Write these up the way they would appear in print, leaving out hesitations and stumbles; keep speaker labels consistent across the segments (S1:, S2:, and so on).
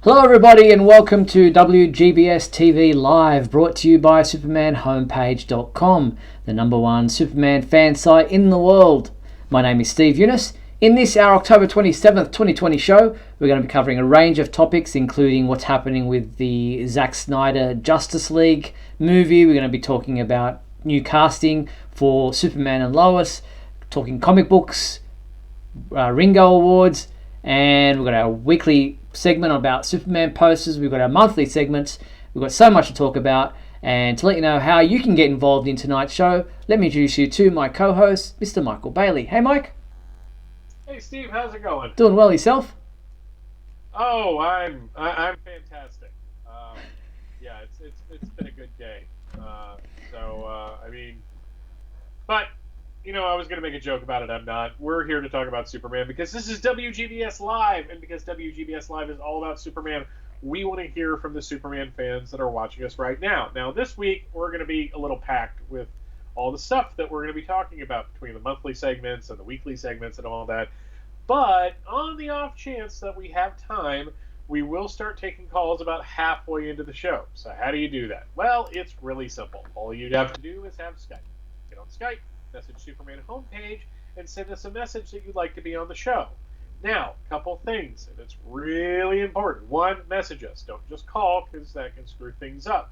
S1: Hello everybody and welcome to WGBS TV Live, brought to you by SupermanHomepage.com, the #1 Superman fan site in the world. My name is Steve Eunice. In this, our October 27th, 2020 show, we're going to be covering a range of topics, including what's happening with the Zack Snyder Justice League movie. We're going to be talking about new casting for Superman and Lois, talking comic books, Ringo Awards, and we've got our weekly segment about Superman posters. We've got our monthly segments. We've got so much to talk about. And to let you know how you can get involved in tonight's show, let me introduce you to my co-host, Mr. Michael Bailey. Hey, Mike.
S2: Hey, Steve. How's it going?
S1: Doing well yourself?
S2: Oh, I'm fantastic. Yeah, it's been a good day. But you know, I was going to make a joke about it. I'm not. We're here to talk about Superman because this is WGBS Live, and because WGBS Live is all about Superman, we want to hear from the Superman fans that are watching us right now. Now, this week, we're going to be a little packed with all the stuff that we're going to be talking about between the monthly segments and the weekly segments and all that. But on the off chance that we have time, we will start taking calls about halfway into the show. So how do you do that? Well, it's really simple. All you'd have to do is have Skype. Get on Skype, message Superman homepage, and send us a message that you'd like to be on the show. Now, a couple things, and it's really important. One, message us. Don't just call, because that can screw things up.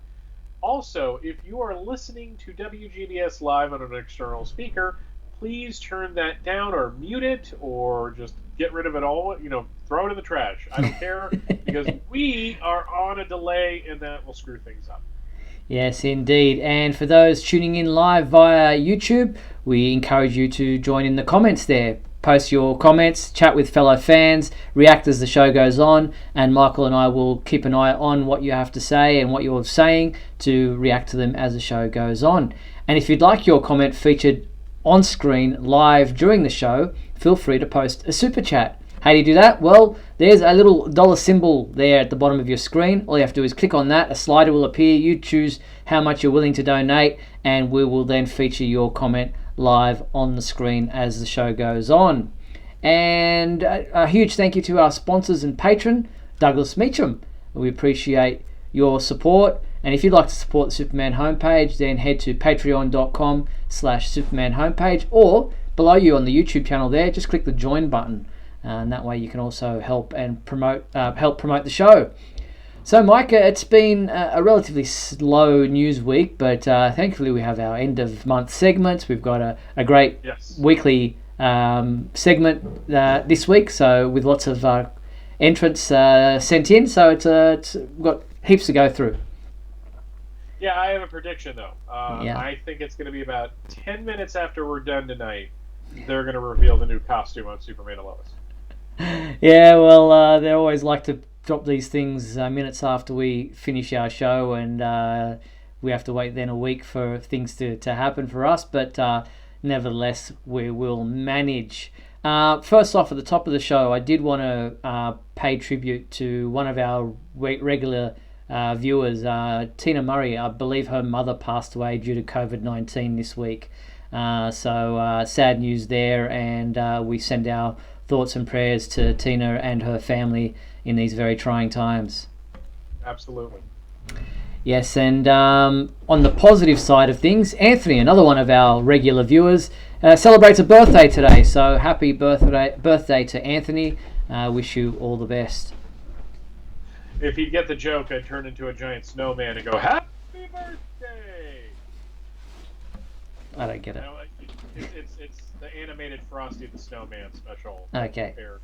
S2: Also, if you are listening to WGBS Live on an external speaker, please turn that down or mute it or just get rid of it all. You know, throw it in the trash. I don't care, because we are on a delay, and that will screw things up.
S1: Yes, indeed. And for those tuning in live via YouTube, we encourage you to join in the comments there. Post your comments, chat with fellow fans, react as the show goes on, and Michael and I will keep an eye on what you have to say and what you're saying to react to them as the show goes on. And if you'd like your comment featured on screen live during the show, feel free to post a super chat. How do you do that? Well, there's a little dollar symbol there at the bottom of your screen. All you have to do is click on that. A slider will appear. You choose how much you're willing to donate, and we will then feature your comment live on the screen as the show goes on. And a huge thank you to our sponsors and patron, Douglas Meacham. We appreciate your support. And if you'd like to support the Superman homepage, then head to patreon.com/Superman homepage, or below you on the YouTube channel there, just click the join button. And that way you can also help promote the show. So, Mike, it's been a relatively slow news week, but thankfully we have our end of month segments. We've got a great weekly segment this week, so with lots of entrants sent in. So we've got heaps to go through.
S2: Yeah, I have a prediction though. I think it's going to be about 10 minutes after we're done tonight. They're going to reveal the new costume on Superman and Lois.
S1: Yeah, well, they always like to drop these things minutes after we finish our show, and we have to wait then a week for things to happen for us, but nevertheless, we will manage. First off, at the top of the show, I did want to pay tribute to one of our regular viewers, Tina Murray. I believe her mother passed away due to COVID-19 this week. So sad news there, and we send our thoughts and prayers to Tina and her family in these very trying times.
S2: Absolutely.
S1: Yes, and on the positive side of things, Anthony, another one of our regular viewers, celebrates a birthday today. So happy birthday to Anthony. Wish you all the best.
S2: If he'd get the joke, I'd turn into a giant snowman and go, "Happy birthday!"
S1: I don't get it.
S2: No, it's the animated Frosty the Snowman special.
S1: Okay.
S2: Year.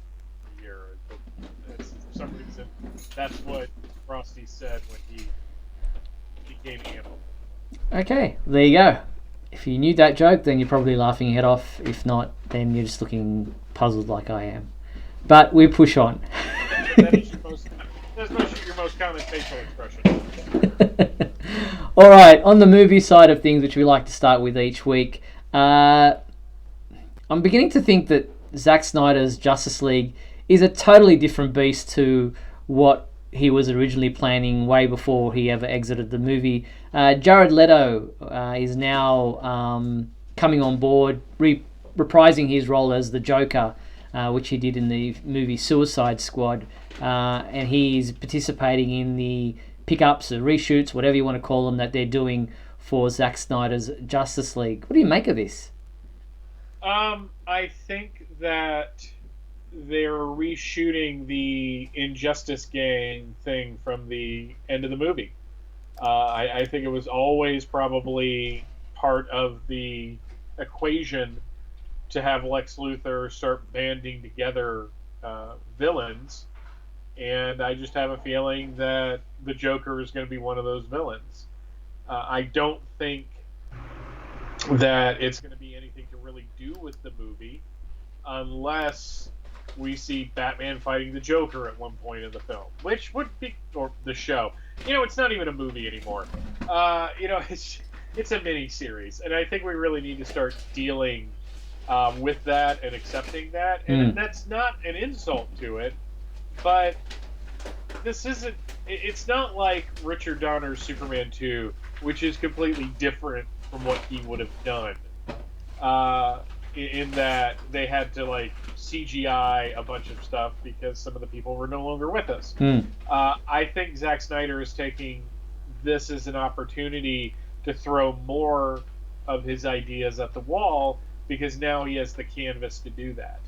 S2: For some reason, that's what Frosty said when he became animal.
S1: Okay, there you go. If you knew that joke, then you're probably laughing your head off. If not, then you're just looking puzzled like I am. But we push on.
S2: That's your most common facial expression.
S1: All right, on the movie side of things, which we like to start with each week, I'm beginning to think that Zack Snyder's Justice League is a totally different beast to what he was originally planning way before he ever exited the movie. Jared Leto is now coming on board, reprising his role as the Joker which he did in the movie Suicide Squad, and he's participating in the pickups or reshoots, whatever you want to call them, that they're doing for Zack Snyder's Justice League. What do you make of this?
S2: I think that they're reshooting the Injustice Gang thing from the end of the movie. I think it was always probably part of the equation to have Lex Luthor start banding together villains, and I just have a feeling that the Joker is going to be one of those villains. I don't think that it's going to be anything to really do with the movie unless we see Batman fighting the Joker at one point in the film, which would be, or the show. It's not even a movie anymore. It's a mini series, and I think we really need to start dealing with that and accepting that. And that's not an insult to it, but this isn't. It's not like Richard Donner's Superman 2, which is completely different from what he would have done. In that they had to CGI a bunch of stuff because some of the people were no longer with us. I think Zack Snyder is taking this as an opportunity to throw more of his ideas at the wall, because now he has the canvas to do that.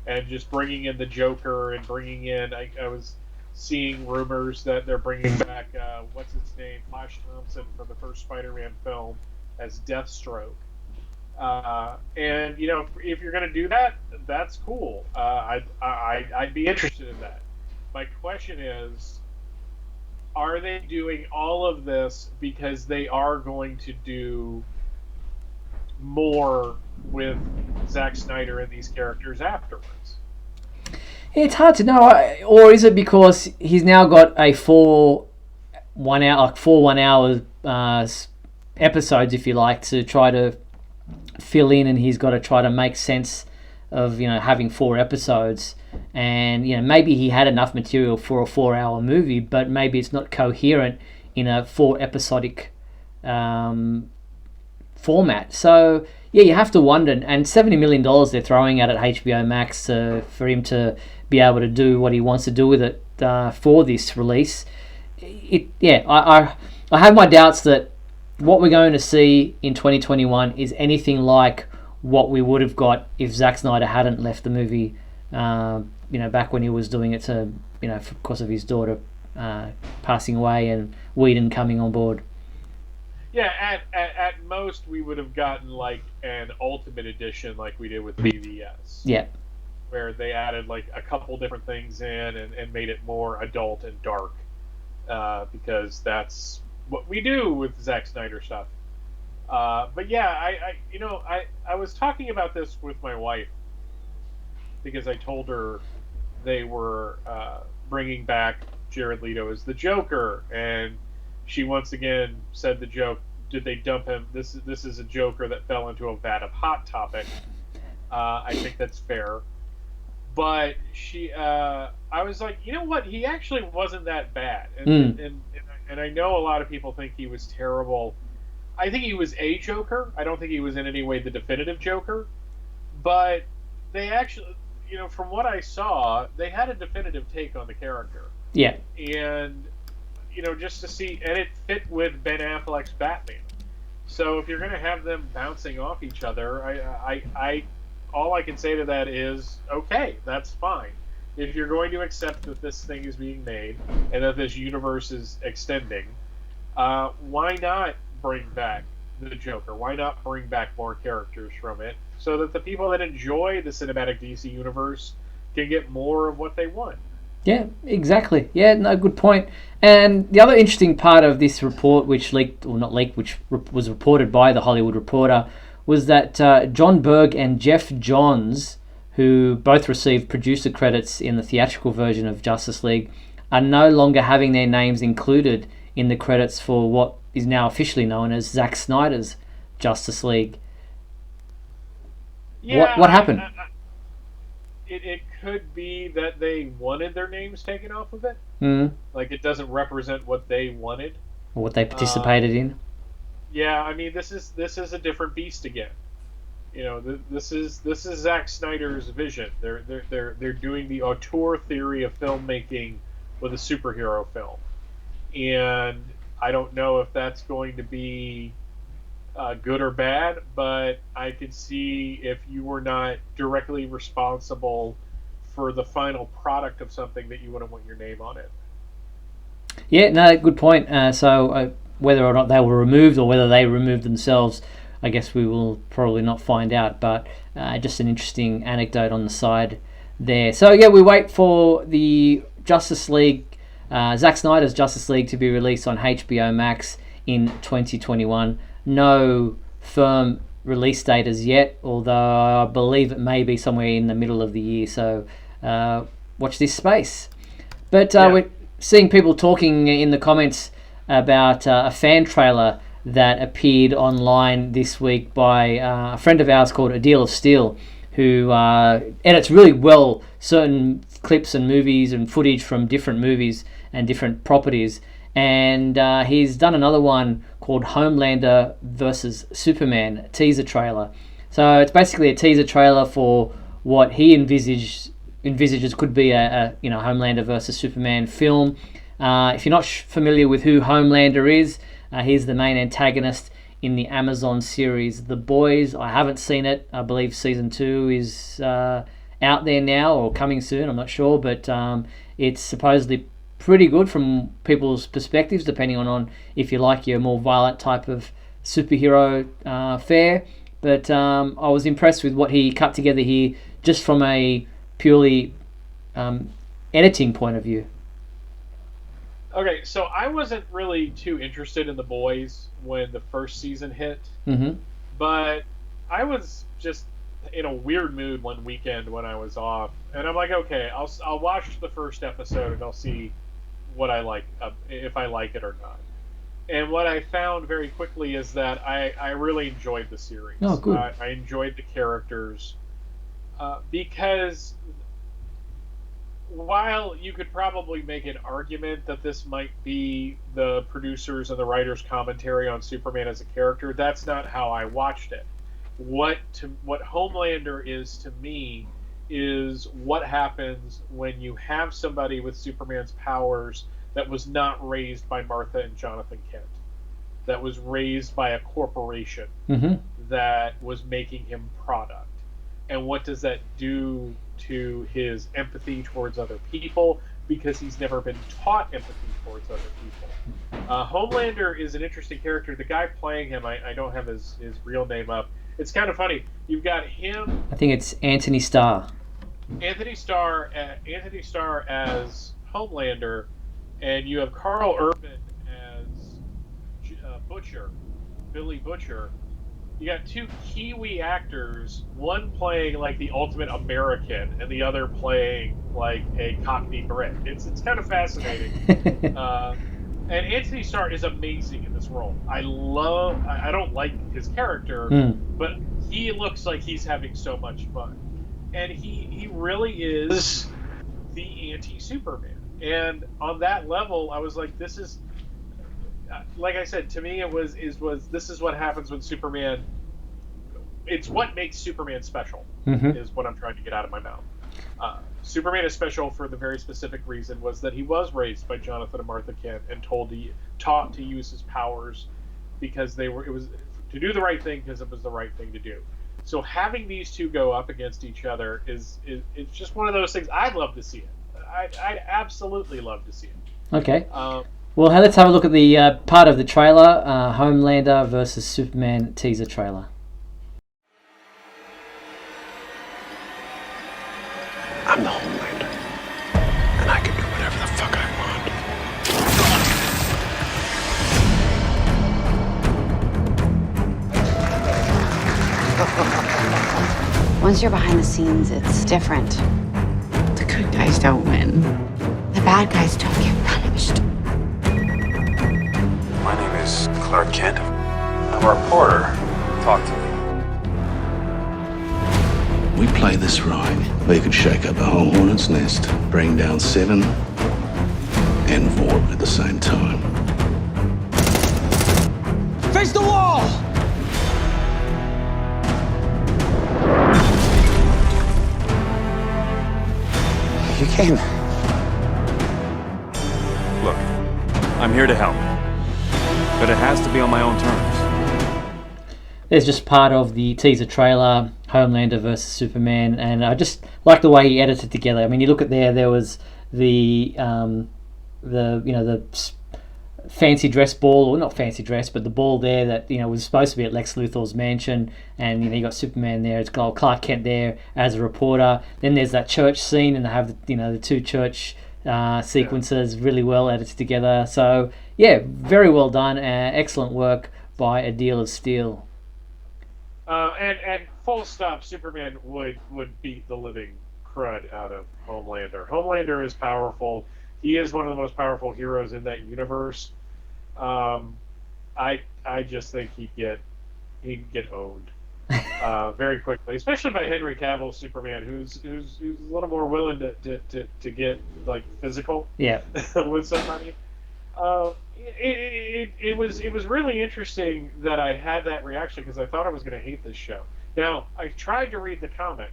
S2: And just bringing in the Joker and bringing in, I was seeing rumors that they're bringing back, what's his name, Flash Thompson from the first Spider-Man film as Deathstroke. And if you're going to do that, that's cool. I'd be interested in that. My question is, are they doing all of this because they are going to do more with Zack Snyder and these characters afterwards?
S1: It's hard to know. Or is it because he's now got a 4 1-hour episodes, if you like, to try to fill in, and he's got to try to make sense of having 4 episodes, and maybe he had enough material for a 4-hour movie, but maybe it's not coherent in a 4 episodic format. So yeah, you have to wonder. And $70 million they're throwing at HBO Max for him to be able to do what he wants to do with it for this release. I have my doubts that what we're going to see in 2021 is anything like what we would have got if Zack Snyder hadn't left the movie, back when he was doing it to, because of his daughter passing away and Whedon coming on board.
S2: Yeah, at most we would have gotten an Ultimate Edition like we did with BVS.
S1: Yeah.
S2: Where they added a couple different things in and made it more adult and dark, because that's what we do with Zack Snyder stuff. But yeah, I was talking about this with my wife because I told her they were bringing back Jared Leto as the Joker, and she once again said the joke, did they dump him? This is a Joker that fell into a vat of Hot Topic. I think that's fair. But I was like, you know what? He actually wasn't that bad. And I know a lot of people think he was terrible. I think he was a Joker. I don't think he was in any way the definitive Joker. But they actually, from what I saw, they had a definitive take on the character.
S1: Yeah.
S2: And, just to see, and it fit with Ben Affleck's Batman. So if you're going to have them bouncing off each other, I all I can say to that is, okay, that's fine. If you're going to accept that this thing is being made and that this universe is extending, why not bring back the Joker? Why not bring back more characters from it so that the people that enjoy the cinematic DC universe can get more of what they want?
S1: Yeah, exactly. Yeah, no, good point. And the other interesting part of this report, which was reported by The Hollywood Reporter, was that John Berg and Jeff Johns, who both received producer credits in the theatrical version of Justice League, are no longer having their names included in the credits for what is now officially known as Zack Snyder's Justice League.
S2: Yeah,
S1: what happened?
S2: It could be that they wanted their names taken off of it. It doesn't represent what they wanted.
S1: Or what they participated in.
S2: Yeah, I mean, this is a different beast again. This is Zack Snyder's vision. They're doing the auteur theory of filmmaking with a superhero film, and I don't know if that's going to be good or bad, but I could see if you were not directly responsible for the final product of something that you wouldn't want your name on it.
S1: Yeah, no, good point. So whether or not they were removed or whether they removed themselves, I guess we will probably not find out. But just an interesting anecdote on the side there. So yeah, we wait for the Justice League, Zack Snyder's Justice League, to be released on HBO Max in 2021. No firm release date as yet, although I believe it may be somewhere in the middle of the year. So watch this space. But we're seeing people talking in the comments about a fan trailer that appeared online this week by a friend of ours called A Deal of Steel, who edits really well certain clips and movies and footage from different movies and different properties. And he's done another one called Homelander versus Superman teaser trailer. So it's basically a teaser trailer for what he envisages could be a Homelander versus Superman film. If you're not familiar with who Homelander is, he's the main antagonist in the Amazon series The Boys. I haven't seen it. I believe season 2 is out there now or coming soon. I'm not sure, but it's supposedly pretty good from people's perspectives, depending on if you like your more violent type of superhero fare. But I was impressed with what he cut together here, just from a purely editing point of view.
S2: Okay, so I wasn't really too interested in The Boys when the first season hit, but I was just in a weird mood one weekend when I was off, and I'm like, okay, I'll watch the first episode and I'll see what I like, if I like it or not. And what I found very quickly is that I really enjoyed the series.
S1: Oh, good.
S2: I enjoyed the characters because while you could probably make an argument that this might be the producers and the writers' commentary on Superman as a character, that's not how I watched it. What Homelander is to me is what happens when you have somebody with Superman's powers that was not raised by Martha and Jonathan Kent, that was raised by a corporation that was making him product. And what does that do to his empathy towards other people, because he's never been taught empathy towards other people. Homelander is an interesting character. The guy playing him, I don't have his real name up. It's kind of funny. You've got him.
S1: I think it's Anthony Starr.
S2: Anthony Starr as Homelander, and you have Carl Urban as Butcher, Billy Butcher. You got two Kiwi actors, one playing like the ultimate American, and the other playing like a Cockney Brit. It's kind of fascinating. And Anthony Starr is amazing in this role. I don't like his character, but he looks like he's having so much fun. And he really is the anti-Superman. And on that level, I was like, this is, like I said, to me, this is what happens when Superman. It's what makes Superman special, is what I'm trying to get out of my mouth. Superman is special for the very specific reason was that he was raised by Jonathan and Martha Kent and taught to use his powers because it was to do the right thing because it was the right thing to do. So having these two go up against each other is it's just one of those things. I'd love to see it. I'd absolutely love to see it.
S1: Okay. Well, let's have a look at the part of the trailer, Homelander versus Superman teaser trailer.
S3: I'm the Homelander, and I can do whatever the fuck I
S4: want. Once you're behind the scenes, it's different. The good guys don't win. The bad guys don't get punished.
S3: My name is Clark Kent. I'm a reporter. Talk to me.
S5: We play this right, we could shake up the whole hornet's nest, bring down 7 and Vorp at the same time.
S6: Face the wall!
S3: pain.
S6: Look, I'm here to help, but it has to be on my own terms.
S1: There's just part of the teaser trailer, Homelander versus Superman, and I just like the way he edited together. I mean, you look at there was the fancy dress ball, or not fancy dress, but the ball there that was supposed to be at Lex Luthor's mansion, and you got Superman there. It's got Clark Kent there as a reporter. Then there's that church scene, and they have the two church sequences really well edited together. So yeah, very well done. Excellent work by A Deal of Steel.
S2: And full stop, Superman would beat the living crud out of Homelander. Homelander is powerful. He is one of the most powerful heroes in that universe. I just think he'd get owned very quickly, especially by Henry Cavill's Superman, who's a little more willing to get like physical with somebody. It was really interesting that I had that reaction because I thought I was going to hate this show. Now I tried to read the comic.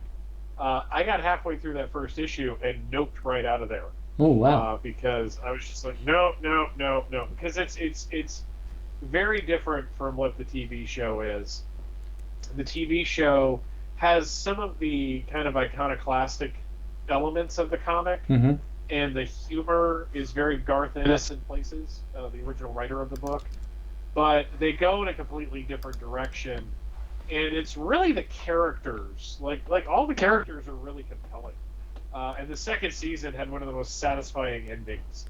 S2: I got halfway through that first issue and noped right out of there.
S1: Oh wow!
S2: Because I was just like, no, because it's very different from what the TV show is. The TV show has some of the kind of iconoclastic elements of the comic, and the humor is very Garth Ennis in places, the original writer of the book, but they go in a completely different direction, and it's really the characters, like all the characters are really compelling. And the second season had one of the most satisfying endings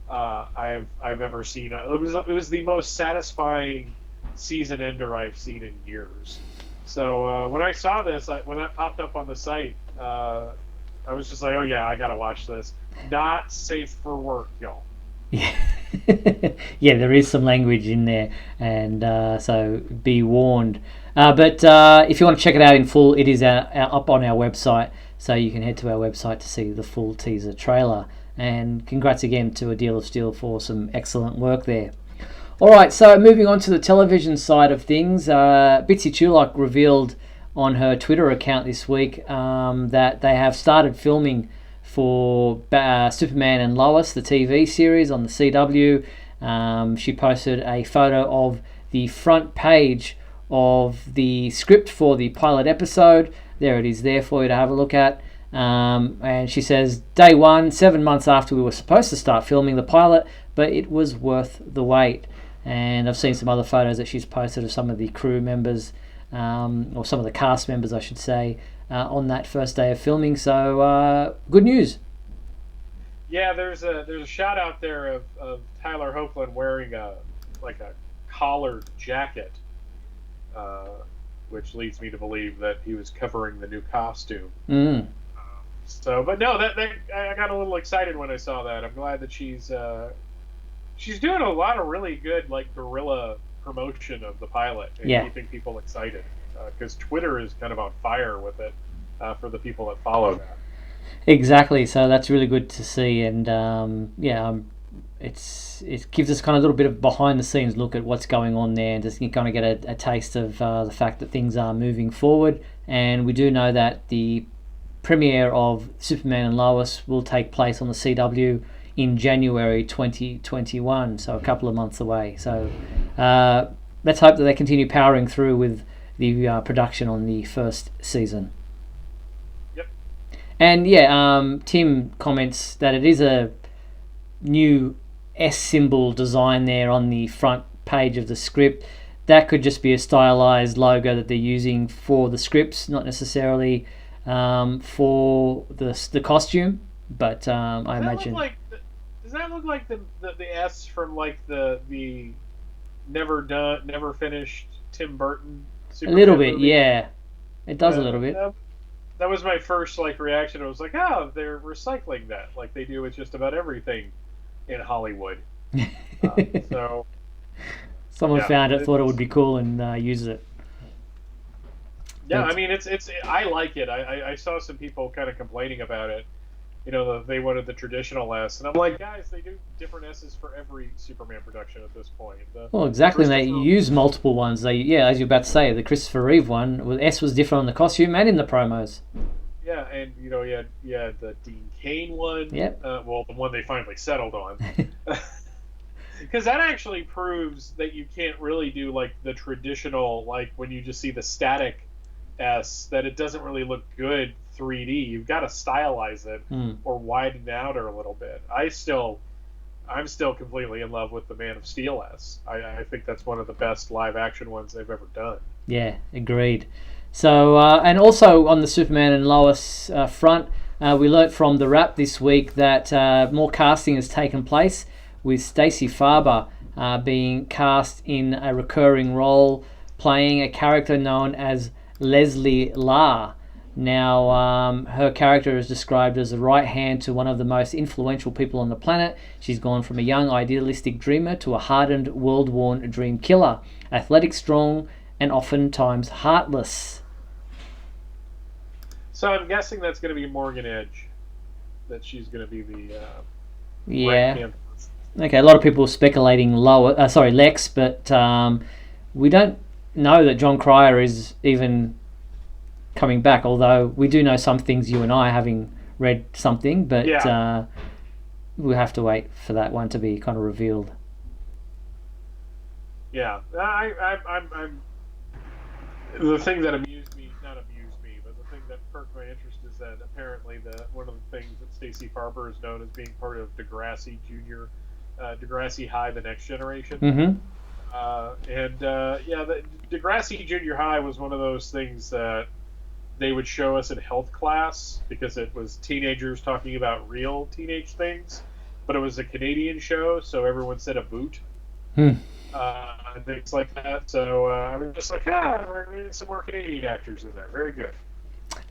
S2: I've ever seen. It was the most satisfying season ender I've seen in years. So when I saw this, when that popped up on the site, I was just like, oh yeah, I gotta watch this. Not safe for work, y'all.
S1: Yeah, yeah, there is some language in there, and so be warned. But if you want to check it out in full, it is up on our website. So you can head to our website to see the full teaser trailer. And congrats again to A Deal of Steel for some excellent work there. Alright, so moving on to the television side of things. Bitsy Chulak revealed on her Twitter account this week that they have started filming for Superman and Lois, the TV series on the CW. She posted a photo of the front page of the script for the pilot episode. There it is there for you to have a look at. And she says, day one, 7 months after we were supposed to start filming the pilot, but it was worth the wait. And I've seen some other photos that she's posted of some of the crew members, or some of the cast members, I should say, on that first day of filming. So good news.
S2: Yeah, there's a shot out there of Tyler Hoechlin wearing a collared jacket, which leads me to believe that he was covering the new costume. But no, that I got a little excited when I saw that. I'm glad that she's doing a lot of really good guerrilla promotion of the pilot and keeping people excited, because Twitter is kind of on fire with it for the people that follow that.
S1: Exactly. So that's really good to see, and it gives us kind of a little bit of behind the scenes look at what's going on there, and just kind of get a taste of the fact that things are moving forward. And we do know that the premiere of Superman and Lois will take place on the CW in January 2021, so a couple of months away. So let's hope that they continue powering through with the production on the first season.
S2: Yep.
S1: And Tim comments that it is a new S symbol design there on the front page of the script. That could just be a stylized logo that they're using for the scripts, not necessarily for the costume. But I imagine.
S2: Does that look like the S from the never finished Tim Burton Superman
S1: a little bit
S2: movie?
S1: Yeah, it does a little bit.
S2: That was my first reaction. I was like, oh, they're recycling that like they do with just about everything in Hollywood. So
S1: someone found it, thought it would be cool, and used it.
S2: Yeah, I mean, it's I like it. I saw some people kind of complaining about it. They wanted the traditional S, and I'm like, guys, they do different S's for every Superman production at this point.
S1: Well, exactly. They use multiple ones. As you're about to say, the Christopher Reeve one, S was different on the costume and in the promos.
S2: Yeah, and you had the Dean Kane one.
S1: Yep.
S2: Well, the one they finally settled on. Because that actually proves that you can't really do like the traditional, like when you just see the static S, that it doesn't really look good 3D. You've got to stylize it or widen out a little bit. I'm still completely in love with the Man of Steel S. I think that's one of the best live action ones they've ever done.
S1: Yeah, agreed. So, and also on the Superman and Lois front, we learnt from the wrap this week that more casting has taken place, with Stacey Farber being cast in a recurring role, playing a character known as Leslie La. Now, her character is described as the right hand to one of the most influential people on the planet. She's gone from a young, idealistic dreamer to a hardened, world-worn dream killer, athletic, strong, and oftentimes heartless.
S2: So I'm guessing that's going to be Morgan Edge, that she's going to be the
S1: Yeah.
S2: right-hand.
S1: Okay, a lot of people are speculating Lex, but we don't know that John Cryer is even coming back, although we do know some things, you and I, having read something, but we'll have to wait for that one to be kind of revealed.
S2: Yeah, I'm the thing that not amused me, but the thing that perked my interest is that apparently one of the things that Stacey Farber is known as being part of Degrassi Junior, Degrassi High, the Next Generation.
S1: Mm-hmm.
S2: The Degrassi Junior High was one of those things that they would show us in health class because it was teenagers talking about real teenage things, but it was a Canadian show, so everyone said a boot. And things like that. So I was just like, we're getting some more Canadian actors in there. Very good.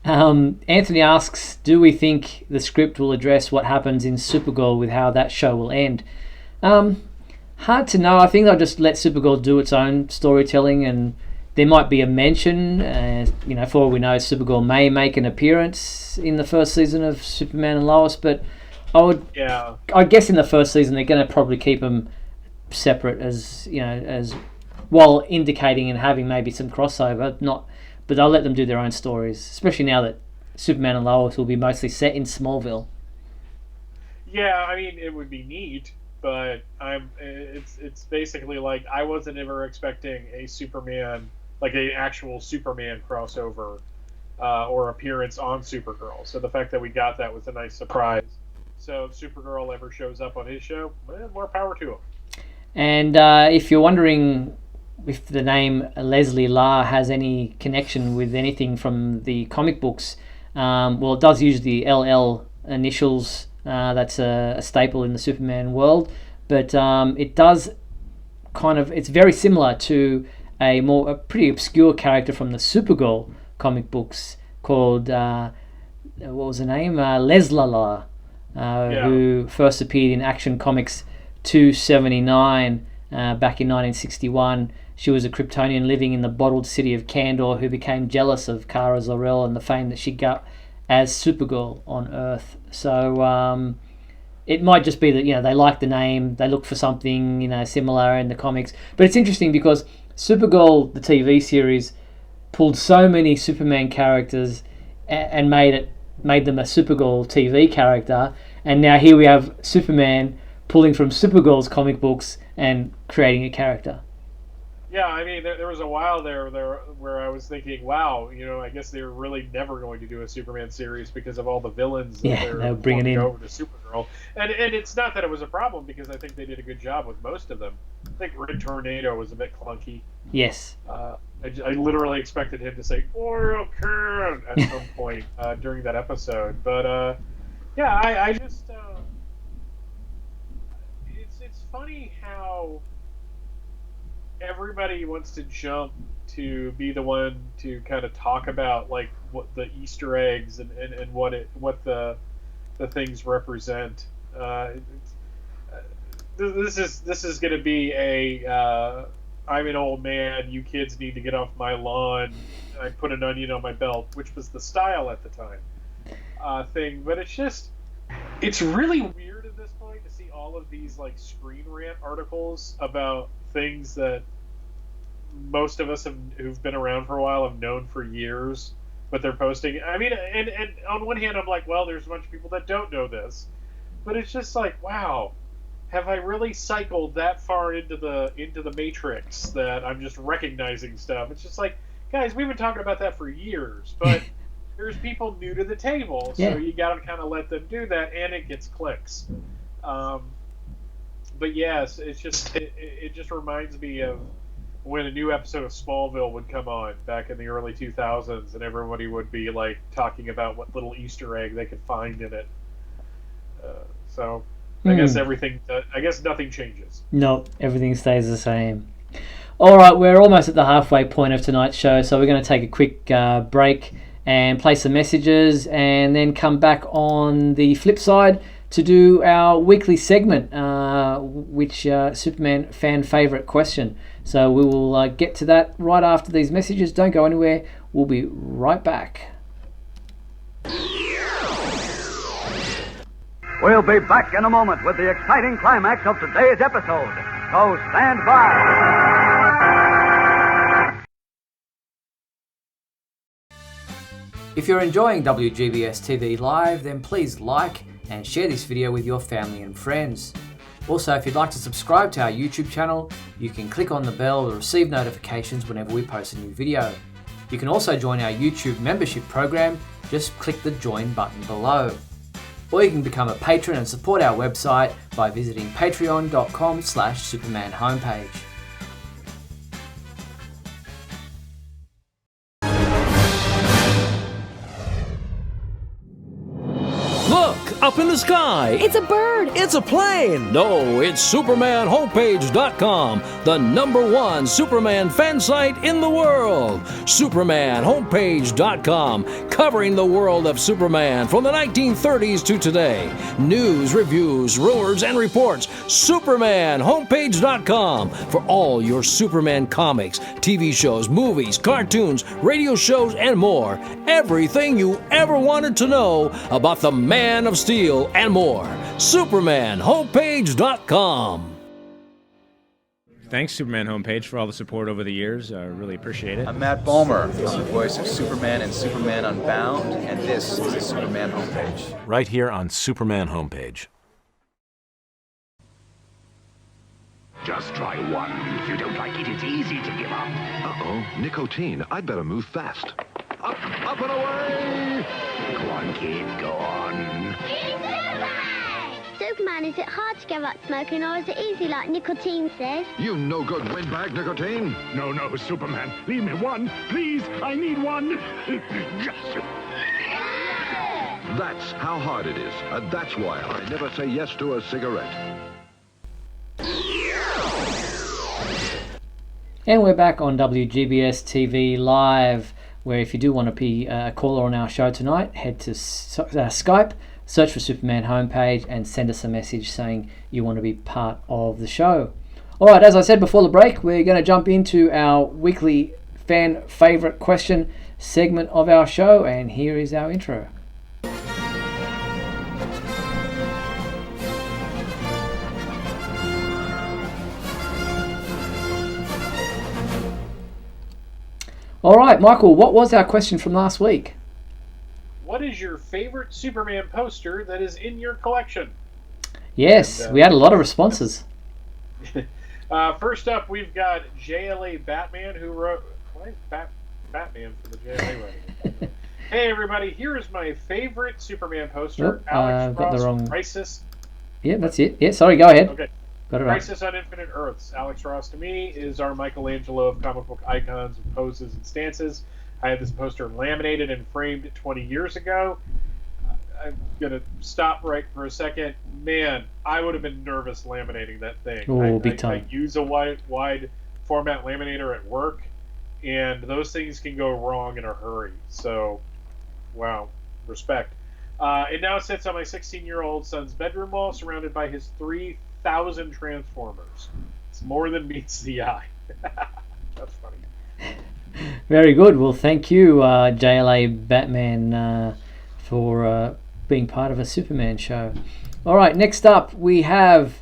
S1: Anthony asks, do we think the script will address what happens in Supergirl with how that show will end? Hard to know. I think they'll just let Supergirl do its own storytelling, and there might be a mention. For all we know, Supergirl may make an appearance in the first season of Superman and Lois, but I guess in the first season they're going to probably keep them separate, as while indicating and having maybe some crossover. But they'll let them do their own stories, especially now that Superman and Lois will be mostly set in Smallville.
S2: Yeah, I mean, it would be neat. But it's basically like I wasn't ever expecting a Superman, like an actual Superman crossover or appearance on Supergirl. So the fact that we got that was a nice surprise. So if Supergirl ever shows up on his show, more power to him. And
S1: if you're wondering if the name Leslie La has any connection with anything from the comic books, it does use the LL initials. That's a staple in the Superman world, but it does it's very similar to a pretty obscure character from the Supergirl comic books called what was her name? Leslala, who first appeared in Action Comics 279 back in 1961. She was a Kryptonian living in the bottled city of Kandor who became jealous of Kara Zor-El and the fame that she got as Supergirl on Earth. So it might just be that they like the name, they look for something similar in the comics. But it's interesting because Supergirl, the TV series, pulled so many Superman characters and made them a Supergirl TV character, and now here we have Superman pulling from Supergirl's comic books and creating a character.
S2: Yeah, I mean, there was a while there where I was thinking, wow, I guess they're really never going to do a Superman series because of all the villains that they're bringing in over to Supergirl. And it's not that it was a problem, because I think they did a good job with most of them. I think Red Tornado was a bit clunky.
S1: Yes.
S2: I literally expected him to say "Oil can" at some point during that episode, but I just it's funny how everybody wants to jump to be the one to kind of talk about like what the Easter eggs and what the things represent. This is going to be a I'm an old man, you kids need to get off my lawn, I put an onion on my belt, which was the style at the time thing. But it's really weird at this point to see all of these like Screen Rant articles about things that most of us who've been around for a while have known for years. but they're posting. I mean, and on one hand, I'm like, well, there's a bunch of people that don't know this, but it's just like, wow, have I really cycled that far into the matrix that I'm just recognizing stuff? It's just like, guys, we've been talking about that for years, but there's people new to the table, so you got to kind of let them do that, and it gets clicks. But yes, it's just it just reminds me of when a new episode of Smallville would come on back in the early 2000s, and everybody would be like talking about what little Easter egg they could find in it. So I guess I guess nothing changes.
S1: No, everything stays the same. All right, we're almost at the halfway point of tonight's show, so we're going to take a quick break and play some messages, and then come back on the flip side to do our weekly segment, which Superman fan favourite question. So we will get to that right after these messages. Don't go anywhere. We'll be right back.
S7: We'll be back in a moment with the exciting climax of today's episode. So stand by.
S1: If you're enjoying WGBS TV Live, then please like and share this video with your family and friends. Also, if you'd like to subscribe to our YouTube channel, you can click on the bell to receive notifications whenever we post a new video. You can also join our YouTube membership program. Just click the join button below. Or you can become a patron and support our website by visiting patreon.com/Superman homepage.
S8: Look, up in the sky.
S9: It's a bird.
S8: It's a plane. No, it's SupermanHomepage.com, the #1 Superman fan site in the world. SupermanHomepage.com, covering the world of Superman from the 1930s to today. News, reviews, rumors, and reports. SupermanHomepage.com for all your Superman comics, TV shows, movies, cartoons, radio shows, and more. Everything you ever wanted to know about the Man of Steel and more. SupermanHomepage.com.
S10: Thanks, Superman Homepage, for all the support over the years. I really appreciate it.
S11: I'm Matt Balmer. I'm the voice of Superman and Superman Unbound, and this is the Superman Homepage.
S12: Right here on Superman Homepage.
S13: Just try one. If you don't like it, it's easy to give up.
S3: Uh-oh, nicotine. I'd better move fast. Up and away!
S13: Go on, kid, go on.
S14: Superman, is it hard to give up smoking, or is it easy like nicotine says?
S3: You no good windbag, nicotine.
S13: No, Superman. Leave me one. Please, I need one.
S3: That's how hard it is. And that's why I never say yes to a cigarette.
S1: And we're back on WGBS TV Live, where if you do want to be a caller on our show tonight, head to Skype, search for Superman Homepage, and send us a message saying you want to be part of the show. Alright, as I said before the break, we're going to jump into our weekly fan favourite question segment of our show, and here is our intro. All right, Michael, what was our question from last week?
S2: What is your favorite Superman poster that is in your collection?
S1: Yes, we had a lot of responses.
S2: First up, we've got JLA Batman, who wrote... Why is Batman for the JLA writing? Hey, everybody, here is my favorite Superman poster. Alex Ross, Crisis.
S1: Yeah, that's it. Yeah, sorry, go ahead.
S2: Okay.
S1: Got it right.
S2: Crisis on Infinite Earths. Alex Ross, to me, is our Michelangelo of comic book icons, poses, and stances. I had this poster laminated and framed 20 years ago. I'm going to stop right for a second. Man, I would have been nervous laminating that thing.
S1: Oh, big time.
S2: I use a wide format laminator at work, and those things can go wrong in a hurry. So, wow, respect. It now sits on my 16-year-old son's bedroom wall, surrounded by his 3,000 Transformers. It's more than meets the eye. That's funny.
S1: Very good. Well, thank you, JLA Batman, for being part of a Superman show. All right, next up we have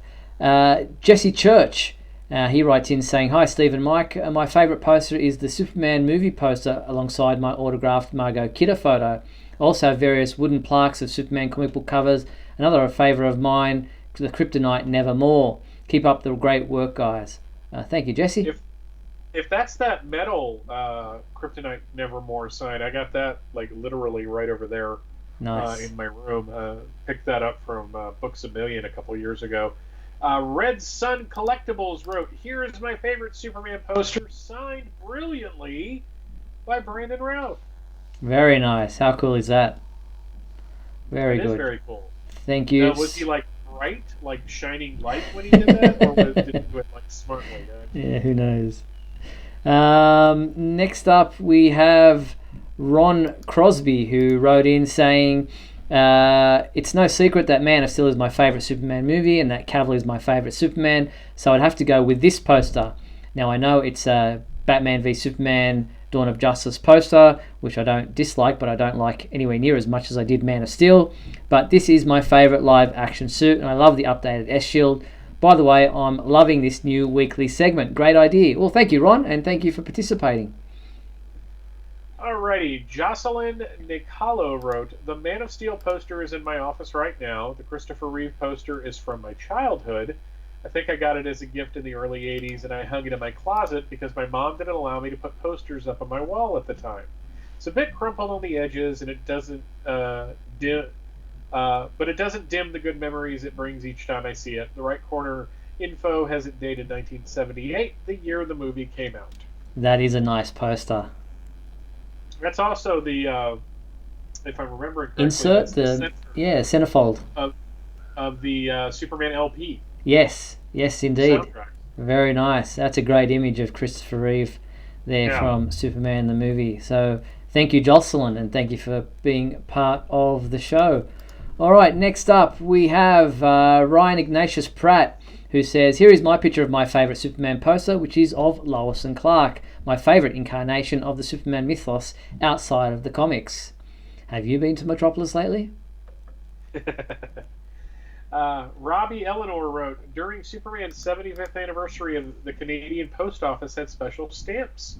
S1: Jesse Church. He writes in saying, "Hi Steve and Mike, my favourite poster is the Superman movie poster alongside my autographed Margot Kidder photo. Also have various wooden plaques of Superman comic book covers. Another favourite of mine, the Kryptonite Nevermore. Keep up the great work, guys." Thank you, Jesse.
S2: If that's that metal Kryptonite Nevermore sign, I got that like literally right over there.
S1: Nice.
S2: In my room. Picked that up from Books A Million a couple years ago. Red Sun Collectibles wrote, "Here is my favorite Superman poster, signed brilliantly by Brandon Routh."
S1: Very nice. How cool is that? Very good.
S2: It is very cool.
S1: Thank you.
S2: Was he like bright, like shining light when he did that, or did he do it like smartly?
S1: Yeah, who knows. Next up, we have Ron Crosby, who wrote in saying, "It's no secret that Man of Steel is my favourite Superman movie and that Cavill is my favourite Superman, so I'd have to go with this poster. Now, I know it's a Batman v Superman Dawn of Justice poster, which I don't dislike, but I don't like anywhere near as much as I did Man of Steel. But this is my favourite live action suit, and I love the updated S-Shield. By the way, I'm loving this new weekly segment. Great idea." Well, thank you, Ron, and thank you for participating.
S2: Alrighty, Jocelyn Nicolo wrote, "The Man of Steel poster is in my office right now. The Christopher Reeve poster is from my childhood. I think I got it as a gift in the early 80s, and I hung it in my closet because my mom didn't allow me to put posters up on my wall at the time. It's a bit crumpled on the edges, and it doesn't but it doesn't dim the good memories it brings each time I see it. The right corner info has it dated 1978, the year the movie came out."
S1: That is a nice poster.
S2: That's also the, if I'm remembering correctly,
S1: Insert centerfold
S2: of the Superman LP.
S1: Yes, indeed.
S2: Soundtrack.
S1: Very nice. That's a great image of Christopher Reeve there from Superman the movie. So thank you, Jocelyn, and thank you for being part of the show. All right, next up we have Ryan Ignatius Pratt, who says, "Here is my picture of my favourite Superman poster, which is of Lois and Clark, my favourite incarnation of the Superman mythos outside of the comics. Have you been to Metropolis lately?"
S2: Robbie Eleanor wrote, "During Superman's 75th anniversary, the Canadian Post Office had special stamps.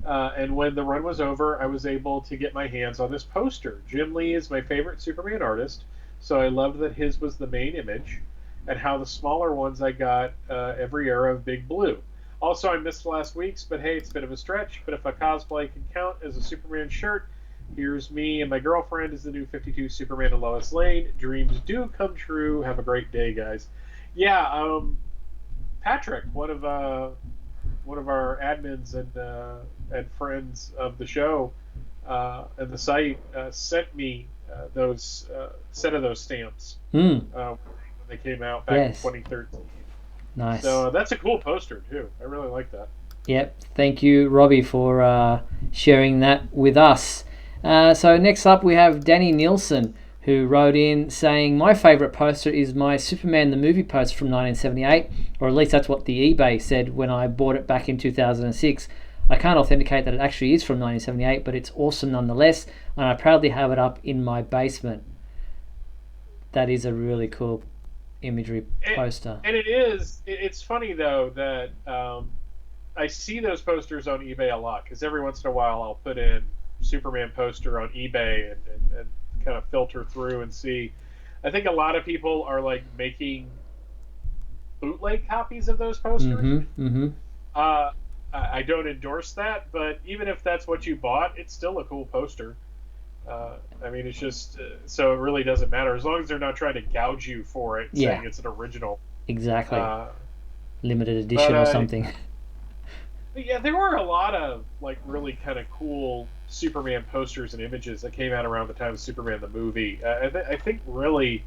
S2: And when the run was over, I was able to get my hands on this poster. Jim Lee is my favorite Superman artist, so I loved that his was the main image, and how the smaller ones I got every era of Big Blue. Also, I missed last week's, but hey, it's a bit of a stretch. But if a cosplay can count as a Superman shirt, here's me and my girlfriend as the new 52 Superman and Lois Lane. Dreams do come true. Have a great day, guys." Yeah, Patrick, one of our admins and friends of the show and the site, sent me those set of those stamps when they came out back in 2013.
S1: Nice.
S2: So that's a cool poster too. I really like that.
S1: Yep. Thank you, Robbie, for sharing that with us. So next up we have Danny Nielsen, who wrote in saying, "My favourite poster is my Superman the movie poster from 1978, or at least that's what the eBay said when I bought it back in 2006. I can't authenticate that it actually is from 1978, but it's awesome nonetheless, and I proudly have it up in my basement." That is a really cool imagery poster.
S2: And it is. It's funny, though, that I see those posters on eBay a lot, because every once in a while I'll put in Superman poster on eBay and kind of filter through and see. I think a lot of people are like making bootleg copies of those posters. I don't endorse that, but even if that's what you bought, it's still a cool poster. I mean, it's just so it really doesn't matter as long as they're not trying to gouge you for it, saying it's an original.
S1: Exactly. Limited edition or something.
S2: Yeah, there were a lot of like really kind of cool Superman posters and images that came out around the time of Superman the movie. I think really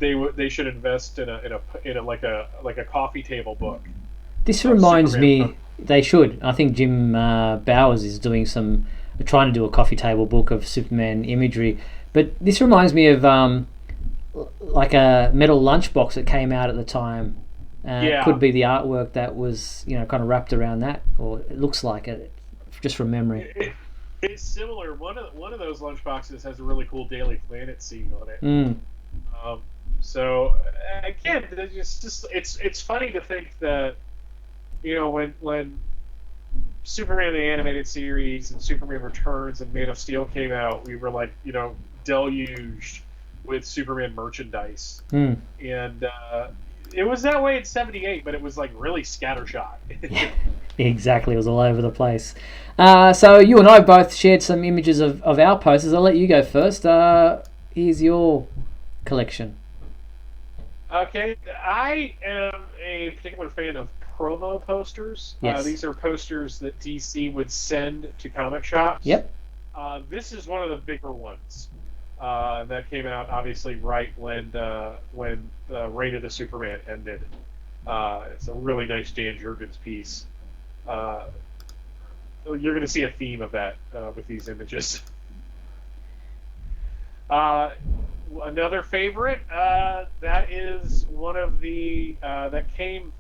S2: they should invest in a like a coffee table book.
S1: This reminds me. They should. I think Jim Bowers is trying to do a coffee table book of Superman imagery. But this reminds me of like a metal lunchbox that came out at the time. It could be the artwork that was kind of wrapped around that, or it looks like it, just from memory.
S2: It's similar. One of those lunchboxes has a really cool Daily Planet scene on it. So again, it's funny to think that when Superman the Animated Series and Superman Returns and Man of Steel came out, we were like, deluged with Superman merchandise. And it was that way in '78, but it was like really scattershot.
S1: Exactly, it was all over the place. So you and I both shared some images of our posters. I'll let you go first. Here's your collection.
S2: Okay, I am a particular fan of promo posters.
S1: Yes.
S2: These are posters that DC would send to comic shops.
S1: Yep.
S2: This is one of the bigger ones that came out, obviously, right when Reign of the Superman ended. It's a really nice Dan Jurgens piece. You're going to see a theme of that with these images. Another favorite, that is one of the that came.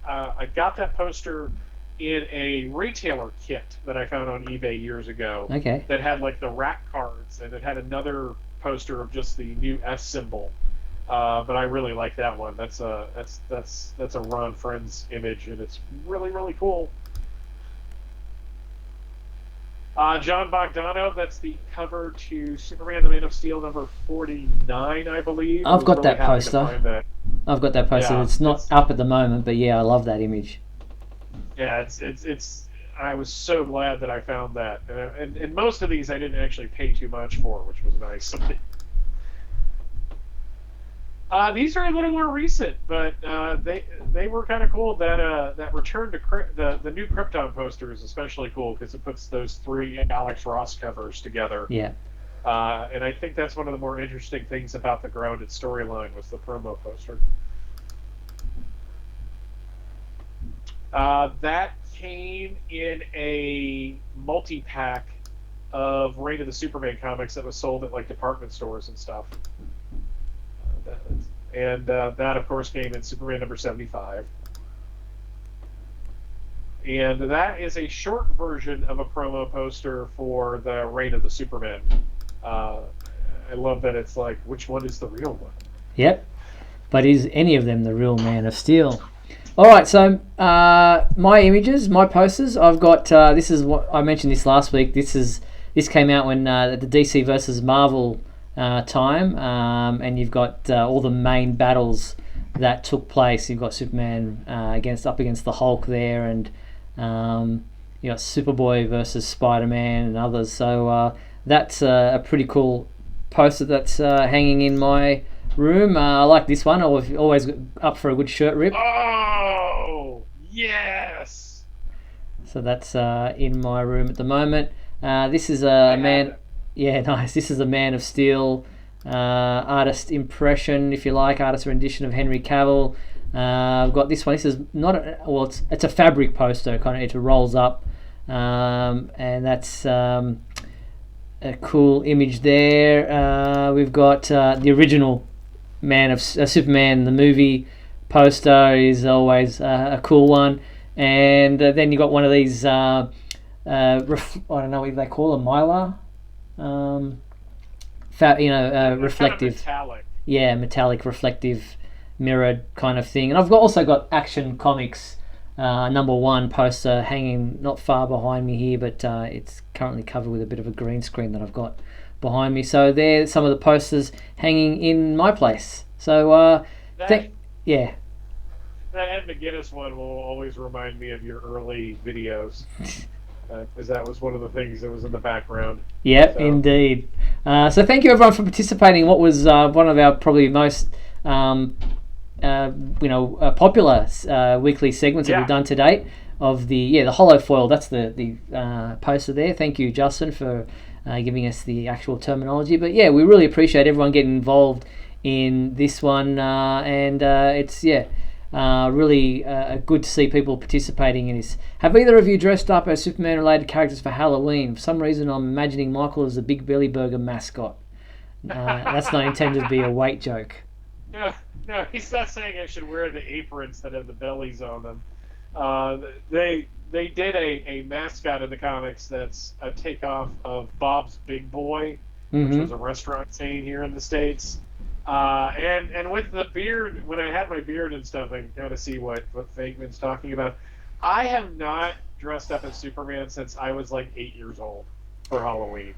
S2: I got that poster in a retailer kit that I found on eBay years ago.
S1: Okay. That
S2: had like the rack cards, and it had another poster of just the new S symbol. But I really like that one. That's a Ron Friends image, and it's really, really cool. John Bogdanov, that's the cover to Superman the Man of Steel number 49, I believe.
S1: I've got that poster. I've got that poster.
S2: Yeah,
S1: it's not up at the moment, but yeah, I love that image.
S2: Yeah, it's. I was so glad that I found that, and most of these I didn't actually pay too much for, which was nice. These are a little more recent, but they were kind of cool. That return to the new Krypton poster is especially cool because it puts those 3 Alex Ross covers together.
S1: Yeah.
S2: And I think that's one of the more interesting things about the Grounded storyline was the promo poster. That came in a multi-pack of Reign of the Superman comics that was sold at like department stores and stuff. That, of course, came in Superman number 75. And that is a short version of a promo poster for the Reign of the Superman. I love that it's like, which one is the real one?
S1: Yep. But is any of them the real Man of Steel? All right, so my images, my posters, I've got, this is what I mentioned this last week. This came out when the DC versus Marvel time, and you've got all the main battles that took place. You've got Superman up against the Hulk there, and you got Superboy versus Spider-Man and others. So that's a pretty cool poster that's hanging in my room. I like this one. I'm always up for a good shirt rip.
S2: Oh, yes!
S1: So that's in my room at the moment. This is a man... Yeah, nice. This is a Man of Steel artist impression, if you like, artist rendition of Henry Cavill. I've got this one. This is not it's a fabric poster, kind of. It rolls up, and that's a cool image there. We've got the original Man of Superman, the movie poster is always a cool one, and then you got one of these. I don't know what they call them, mylar. Reflective.
S2: Kind of metallic.
S1: Yeah, metallic, reflective, mirrored kind of thing. And I've also got Action Comics number 1 poster hanging not far behind me here, but it's currently covered with a bit of a green screen that I've got behind me. So there's some of the posters hanging in my place. So yeah.
S2: That Ed McGuinness one will always remind me of your early videos. Because that was one of the things that was in the background.
S1: Yep, so. Indeed. So thank you everyone for participating in what was one of our probably most popular weekly segments that we've done to date of the hollow foil. That's the poster there. Thank you, Justin, for giving us the actual terminology. But yeah, we really appreciate everyone getting involved in this one, and it's really good to see people participating in this. Have either of you dressed up as Superman-related characters for Halloween? For some reason, I'm imagining Michael as the Big Belly Burger mascot. That's not intended to be a weight joke.
S2: No, he's not saying I should wear the aprons that have the bellies on them. They did a mascot in the comics that's a takeoff of Bob's Big Boy, which was a restaurant chain here in the States. And with the beard, when I had my beard and stuff, I can kind of see what Venkman's talking about. I have not dressed up as Superman since I was like 8 years old for Halloween.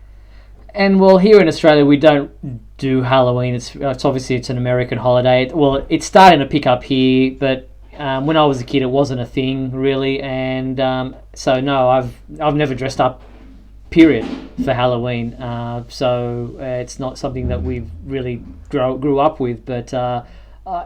S1: And well, here in Australia, we don't do Halloween. It's obviously it's an American holiday. Well, it's starting to pick up here, but when I was a kid, it wasn't a thing really. And so no, I've never dressed up, period, for Halloween. So it's not something that we've really grew up with. But yeah,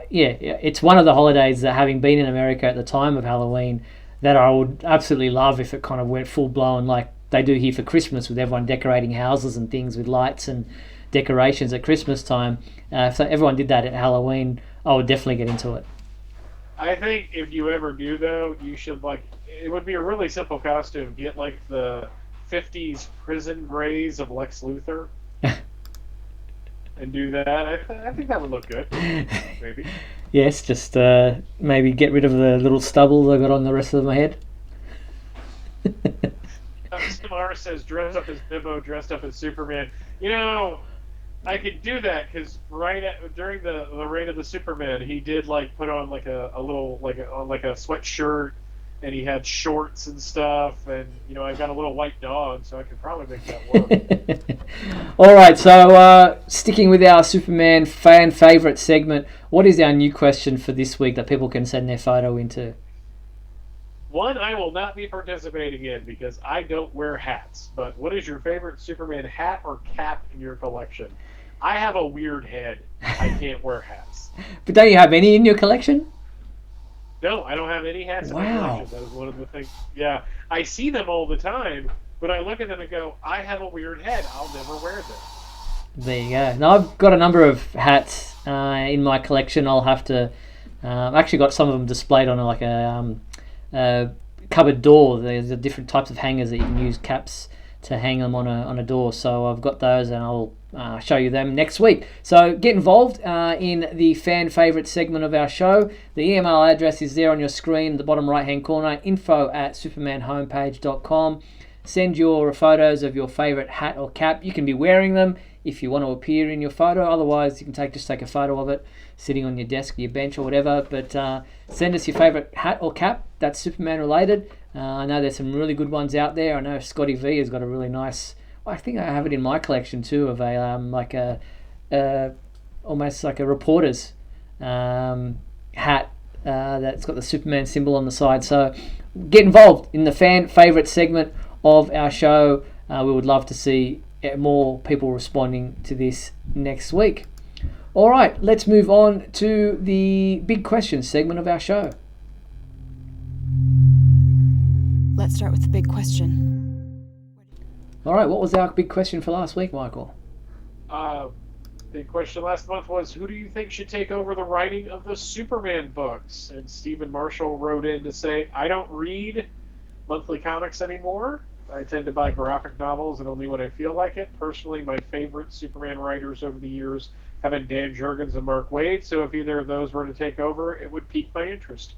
S1: it's one of the holidays that, having been in America at the time of Halloween, that I would absolutely love if it kind of went full blown like they do here for Christmas, with everyone decorating houses and things with lights and decorations at Christmas time. If everyone did that at Halloween, I would definitely get into it.
S2: I think if you ever do, though, you should, like, it would be a really simple costume. Get, like, the 50s prison grays of Lex Luthor and do that. I think that would look good, maybe.
S1: Yes, just maybe get rid of the little stubble I got on the rest of my head.
S2: Samara says, dress up as Bibbo, dressed up as Superman. You know, I could do that because during the reign of the Superman, he did like put on like a little like a sweatshirt, and he had shorts and stuff. And you know, I've got a little white dog, so I could probably make that work.
S1: All right, so sticking with our Superman fan favorite segment, what is our new question for this week that people can send their photo into?
S2: One I will not be participating in because I don't wear hats. But what is your favorite Superman hat or cap in your collection? I have a weird head. I can't wear hats.
S1: But don't you have any in your collection?
S2: No, I don't have any hats in my collection. That was one of the things. Yeah, I see them all the time, but I look at them and go, I have a weird head. I'll never wear them.
S1: There you go. Now, I've got a number of hats in my collection. I'll have to... I've actually got some of them displayed on like a cupboard door. There's different types of hangers that you can use caps to hang them on a door. So I've got those, and I'll show you them next week. So get involved in the fan favorite segment of our show. The email address is there on your screen, the bottom right hand corner, info@supermanhomepage.com. Send your photos of your favorite hat or cap. You can be wearing them if you want to appear in your photo. Otherwise, you can just take a photo of it sitting on your desk, your bench, or whatever. But send us your favorite hat or cap that's Superman related. I know there's some really good ones out there. I know Scotty V has got a really nice... I think I have it in my collection too, of a almost like a reporter's hat that's got the Superman symbol on the side. So get involved in the fan favorite segment of our show. We would love to see more people responding to this next week. All right, let's move on to the big question segment of our show.
S9: Let's start with the big question.
S1: All right, what was our big question for last week, Michael?
S2: The question last month was, who do you think should take over the writing of the Superman books? And Stephen Marshall wrote in to say, I don't read monthly comics anymore. I tend to buy graphic novels and only when I feel like it. Personally, my favorite Superman writers over the years have been Dan Jurgens and Mark Waid, so if either of those were to take over, it would pique my interest.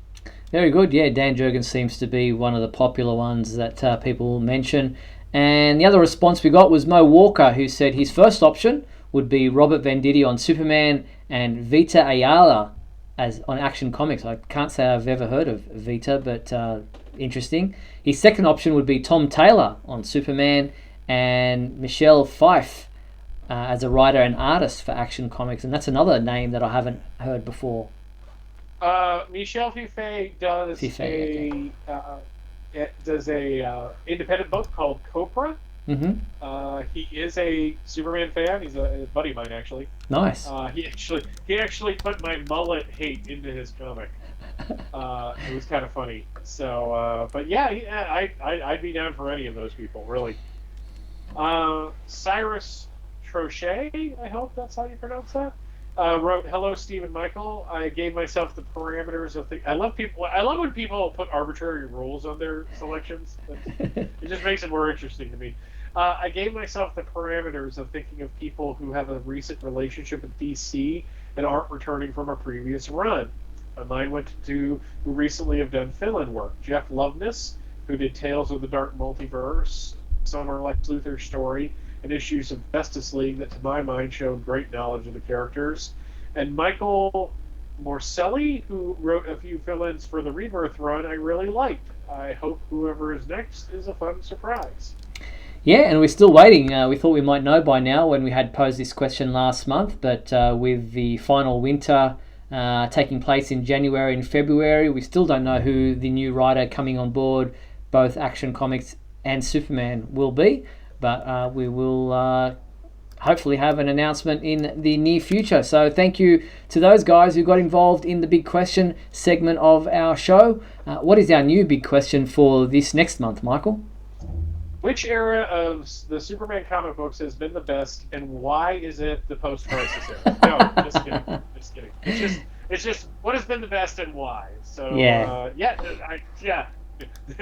S1: Very good. Yeah, Dan Jurgens seems to be one of the popular ones that people mention. And the other response we got was Mo Walker, who said his first option would be Robert Venditti on Superman and Vita Ayala as on Action Comics. I can't say I've ever heard of Vita, but interesting. His second option would be Tom Taylor on Superman and Michelle Pfeiffer as a writer and artist for Action Comics. And that's another name that I haven't heard before.
S2: Michel Fiffe does a independent book called Copra.
S1: Mm-hmm.
S2: He is a Superman fan. He's a buddy of mine, actually.
S1: Nice.
S2: He actually put my mullet hate into his comic. It was kind of funny. So, but yeah, I'd be down for any of those people, really. Cyrus Trochet, I hope that's how you pronounce that. Wrote, "Hello, Steve and Michael. I gave myself the parameters of I love when people put arbitrary rules on their selections. It just makes it more interesting to me. I gave myself the parameters of thinking of people who have a recent relationship with DC and aren't returning from a previous run. Mine went to who recently have done fill-in work. Jeff Loveness, who did Tales of the Dark Multiverse, Summer Lex Luthor story, and issues of Justice League that, to my mind, showed great knowledge of the characters. And Michael Morcelli, who wrote a few fill-ins for the Rebirth run I really liked. I hope whoever is next is a fun surprise.
S1: Yeah, and we're still waiting. We thought we might know by now when we had posed this question last month, but with the final winter taking place in January and February, we still don't know who the new writer coming on board, both Action Comics and Superman, will be. But we will hopefully have an announcement in the near future. So thank you to those guys who got involved in the Big Question segment of our show. What is our new Big Question for this next month, Michael?
S2: Which era of the Superman comic books has been the best, and why is it the post-crisis era? No, just kidding. Just kidding. It's just what has been the best and why. So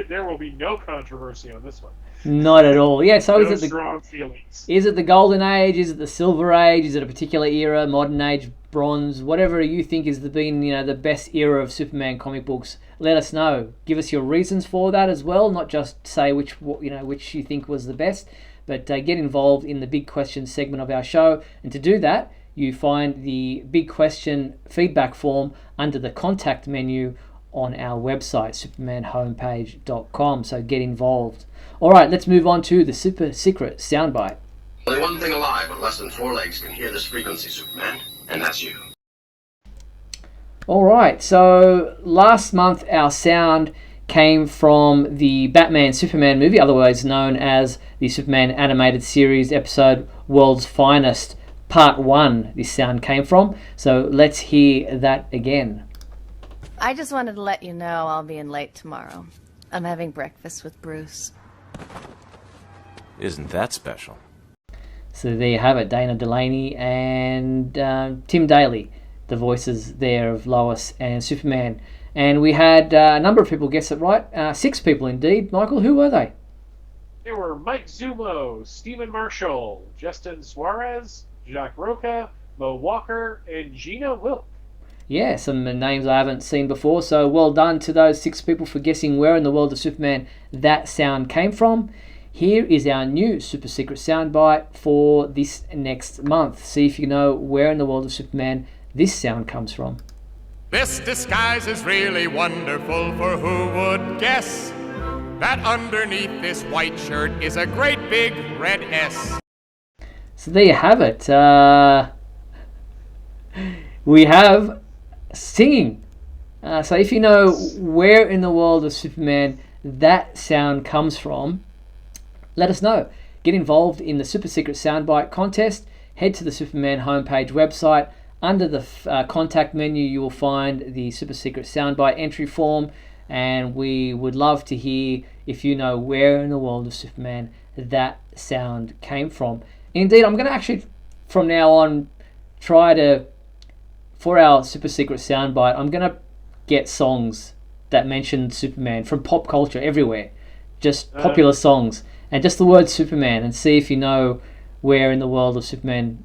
S2: there will be no controversy on this one.
S1: Not at all. Yeah. So
S2: no
S1: is it
S2: strong feelings?
S1: Is it the Golden Age? Is it the Silver Age? Is it a particular era? Modern Age, Bronze, whatever you think has been the best era of Superman comic books. Let us know. Give us your reasons for that as well. Not just say which you think was the best, but get involved in the Big Question segment of our show. And to do that, you find the Big Question feedback form under the contact menu on our website, supermanhomepage.com. So get involved. All right, let's move on to the Super Secret Soundbite.
S15: Only one thing alive with less than 4 legs can hear this frequency, Superman, and that's you.
S1: All right, so last month our sound came from the Batman Superman movie, otherwise known as the Superman animated series episode World's Finest Part 1. This sound came from, so let's hear that again.
S16: I just wanted to let you know I'll be in late tomorrow. I'm having breakfast with Bruce.
S12: Isn't that special?
S1: So there you have it, Dana Delaney and Tim Daly, the voices there of Lois and Superman. And we had a number of people guess it right. 6 people indeed. Michael, who were they?
S2: They were Mike Zumo, Stephen Marshall, Justin Suarez, Jacques Roca, Mo Walker, and Gina Wilk.
S1: Yeah, some names I haven't seen before, so well done to those 6 people for guessing where in the world of Superman that sound came from. Here is our new Super Secret Soundbite for this next month. See if you know where in the world of Superman this sound comes from.
S17: This disguise is really wonderful, for who would guess that underneath this white shirt is a great big red S.
S1: So there you have it. We have singing. So if you know where in the world of Superman that sound comes from, let us know. Get involved in the Super Secret Soundbite contest. Head to the Superman homepage website. Under the contact menu, you will find the Super Secret Soundbite entry form, and we would love to hear if you know where in the world of Superman that sound came from. Indeed, I'm going to actually, from now on, try to, for our Super Secret Soundbite, I'm going to get songs that mention Superman from pop culture everywhere. Just popular songs. And just the word Superman, and see if you know where in the world of Superman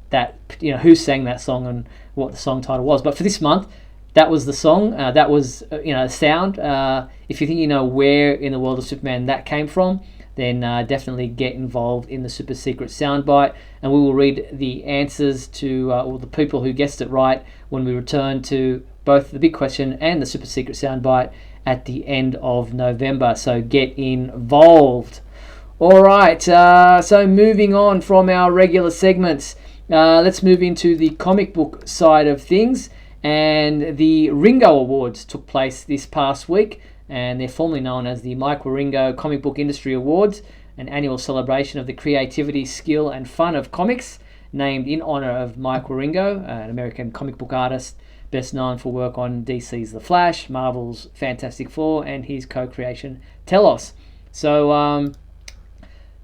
S1: that, who sang that song and what the song title was. But for this month, that was the song. That was, sound. If you think you know where in the world of Superman that came from, then definitely get involved in the Super Secret Soundbite, and we will read the answers to all the people who guessed it right when we return to both the Big Question and the Super Secret Soundbite at the end of November. So get involved. All right, so moving on from our regular segments, let's move into the comic book side of things. And the Ringo Awards took place this past week, and they're formerly known as the Mike Wieringo Comic Book Industry Awards, an annual celebration of the creativity, skill, and fun of comics, named in honor of Mike Wieringo, an American comic book artist best known for work on DC's The Flash, Marvel's Fantastic Four, and his co-creation Telos. So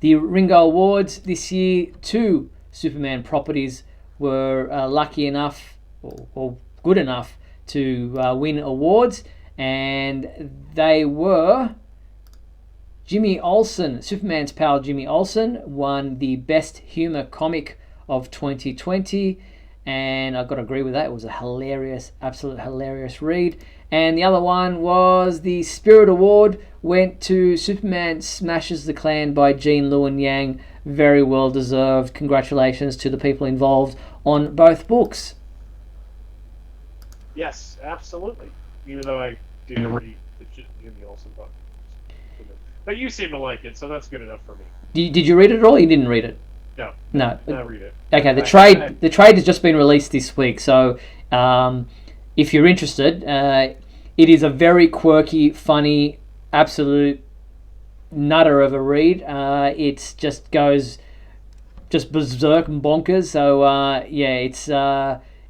S1: the Ringo Awards this year, 2 Superman properties were lucky enough or good enough to win awards, and they were Jimmy Olsen, Superman's pal Jimmy Olsen, won the Best Humor Comic of 2020, and I've got to agree with that. It was a hilarious, absolute hilarious read. And the other one was the Spirit Award went to Superman Smashes the Klan by Gene Lewin Yang. Very well deserved. Congratulations to the people involved on both books.
S2: Yes, absolutely. Even though I didn't read Jimmy Olsen book. But you seem to like it, so that's good enough for me.
S1: Did you read it at all? You didn't read it?
S2: No.
S1: No.
S2: Not read it.
S1: Okay, the trade has just been released this week, so if you're interested, it is a very quirky, funny, absolute nutter of a read. It just goes berserk and bonkers. So it's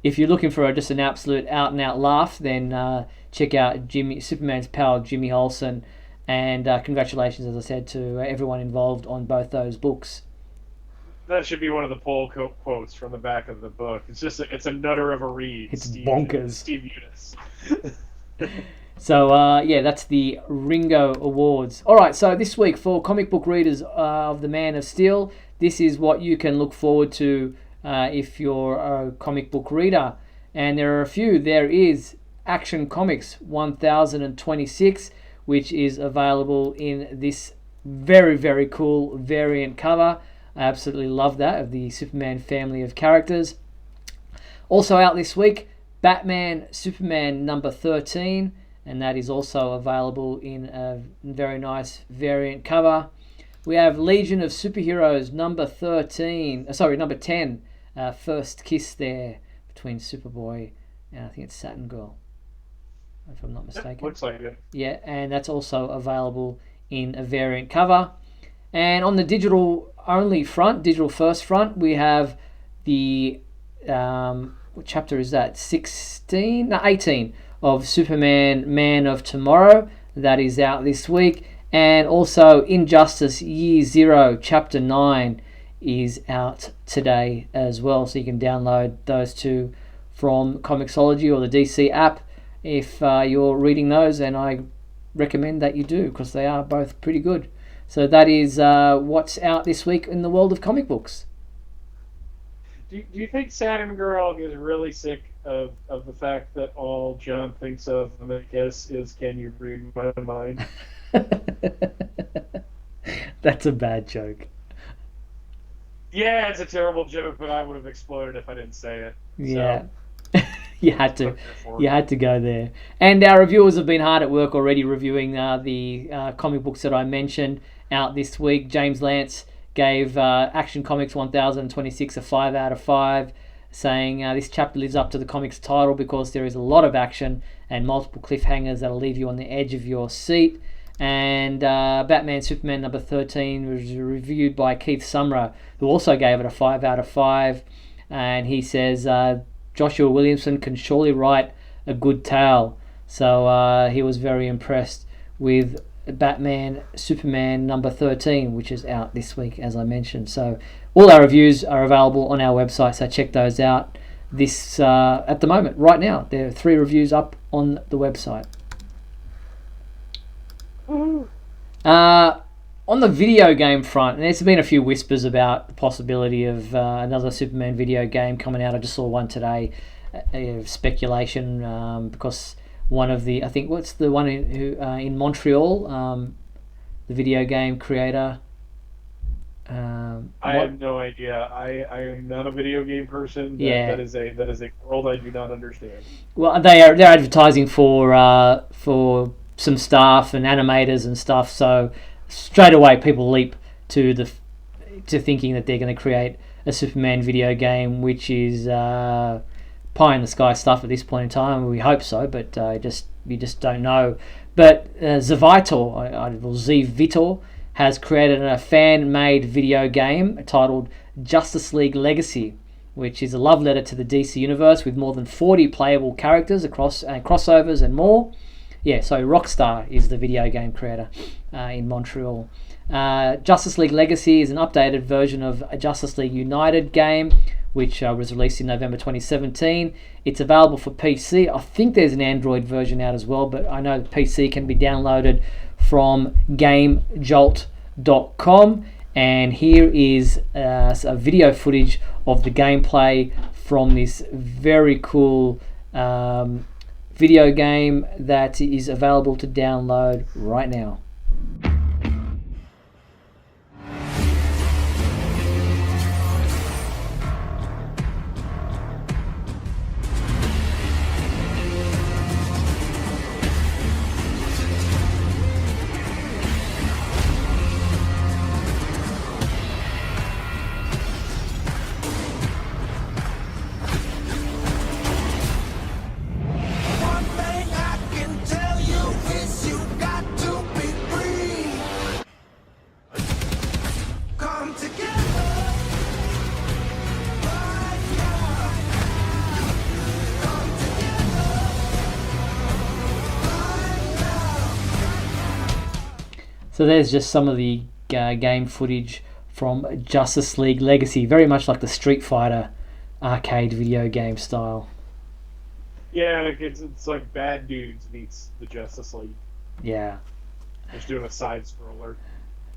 S1: if you're looking for just an absolute out and out laugh, then check out Superman's pal Jimmy Olsen, and congratulations, as I said, to everyone involved on both those books.
S2: That should be one of the poll quotes from the back of the book. It's a nutter of a read.
S1: It's bonkers.
S2: Steve Eunice.
S1: So, that's the Ringo Awards. All right, so this week for comic book readers of The Man of Steel, this is what you can look forward to if you're a comic book reader. And there are a few. There is Action Comics 1026, which is available in this very, very cool variant cover. I absolutely love that, of the Superman family of characters. Also out this week, Batman Superman number 13, and that is also available in a very nice variant cover. We have Legion of Superheroes number 10, first kiss there between Superboy and I think it's Saturn Girl, if I'm not mistaken.
S2: Looks like it.
S1: Yeah, and that's also available in a variant cover. And on the digital first front, we have the what chapter is that? 18 of Superman Man of Tomorrow. That is out this week. And also Injustice Year Zero Chapter 9 is out today as well. So you can download those two from Comixology or the DC app if you're reading those, and I recommend that you do because they are both pretty good. So that is what's out this week in the world of comic books.
S2: Do you think Saturn Girl is really sick of the fact that all John thinks of in the kiss is, can you read my mind?
S1: That's a bad joke.
S2: Yeah, it's a terrible joke, but I would have exploded if I didn't say it.
S1: Yeah. So. You had to go there. And our reviewers have been hard at work already reviewing the comic books that I mentioned out this week. James Lance gave Action Comics 1026 a 5 out of 5, saying this chapter lives up to the comic's title because there is a lot of action and multiple cliffhangers that'll leave you on the edge of your seat. And Batman Superman number 13 was reviewed by Keith Summerer, who also gave it a 5 out of 5. And he says Joshua Williamson can surely write a good tale. So he was very impressed with Batman Superman number 13, which is out this week, as I mentioned. So all our reviews are available on our website, so check those out. This at the moment, right now, there are 3 reviews up on the website. On the video game front, and there's been a few whispers about the possibility of another Superman video game coming out. I just saw one today, speculation, because one of the, I think, what's the one in Montreal, the video game creator.
S2: I have no idea. I am not a video game person. That is a world I do not understand.
S1: Well, they're advertising for some staff and animators and stuff. So straight away, people leap to thinking that they're going to create a Superman video game, which is pie in the sky stuff at this point in time. We hope so, but you just don't know. But Zvitor has created a fan-made video game titled Justice League Legacy, which is a love letter to the DC universe with more than 40 playable characters across crossovers and more. Yeah, so Rockstar is the video game creator in Montreal. Justice League Legacy is an updated version of a Justice League United game, which was released in November 2017. It's available for PC. I think there's an Android version out as well, but I know the PC can be downloaded from GameJolt.com. And here is a video footage of the gameplay from this very cool video game that is available to download right now. So there's just some of the game footage from Justice League Legacy, very much like the Street Fighter arcade video game style.
S2: Yeah, it's like Bad Dudes meets the Justice League.
S1: Yeah.
S2: Just doing a side scroller.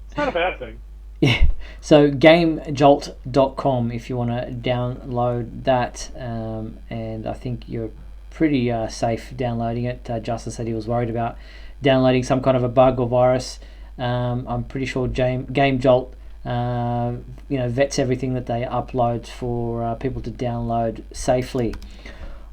S2: It's not a bad thing.
S1: Yeah. So GameJolt.com if you want to download that, and I think you're pretty safe downloading it. Justice said he was worried about downloading some kind of a bug or virus. I'm pretty sure GameJolt vets everything that they upload for people to download safely.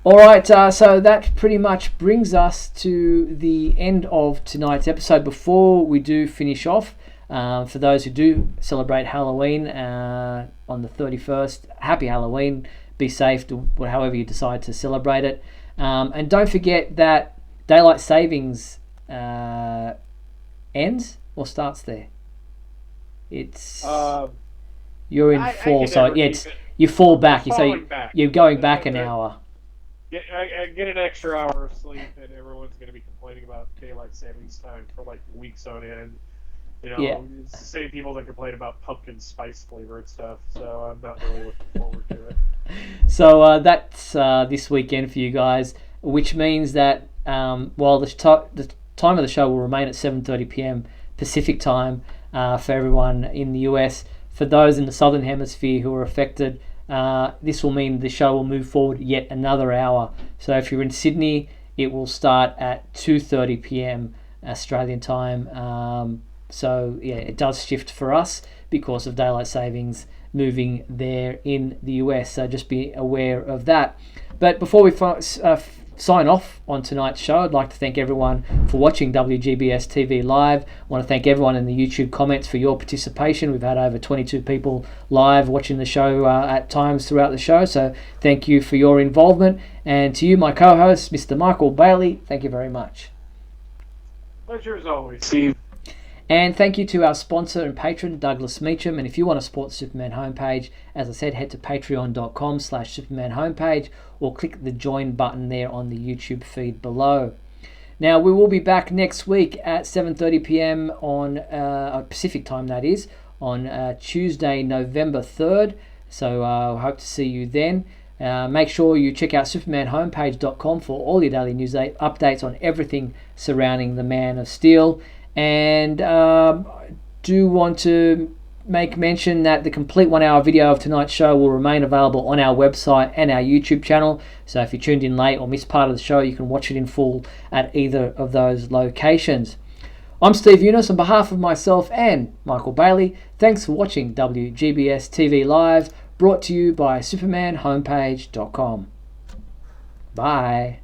S1: Alright, so that pretty much brings us to the end of tonight's episode. Before we do finish off, for those who do celebrate Halloween on the 31st, happy Halloween, be safe, however you decide to celebrate it. And don't forget that Daylight Savings ends or starts there. It's you're in fall, so yeah, you fall back. You're going back an hour.
S2: Get an extra hour of sleep, and everyone's going to be complaining about daylight savings time for like weeks on end. It's the same people that complain about pumpkin spice flavored stuff. So I'm not really looking forward to it.
S1: So that's this weekend for you guys, which means that while the time of the show will remain at 7:30 p.m. Pacific time for everyone in the US. For those in the Southern Hemisphere who are affected, this will mean the show will move forward yet another hour. So if you're in Sydney, it will start at 2:30 p.m. Australian time. So yeah, it does shift for us because of daylight savings moving there in the US. So just be aware of that. But before we sign off on tonight's show, I'd like to thank everyone for watching WGBS TV Live. I want to thank everyone in the YouTube comments for your participation. We've had over 22 people live watching the show at times throughout the show, so thank you for your involvement. And to you, my co-host, Mr. Michael Bailey, thank you very much.
S2: Pleasure as always, Steve.
S1: And thank you to our sponsor and patron, Douglas Meacham. And if you want to support the Superman homepage, as I said, head to patreon.com/Superman homepage or click the join button there on the YouTube feed below. Now, we will be back next week at 7:30 p.m. on Pacific time, that is, on Tuesday, November 3rd. So I hope to see you then. Make sure you check out supermanhomepage.com for all your daily news updates on everything surrounding the Man of Steel. And do want to make mention that the complete 1 hour video of tonight's show will remain available on our website and our YouTube channel. So if you tuned in late or missed part of the show, you can watch it in full at either of those locations. I'm Steve Eunice on behalf of myself and Michael Bailey. Thanks for watching WGBS TV Live, brought to you by supermanhomepage.com. Bye.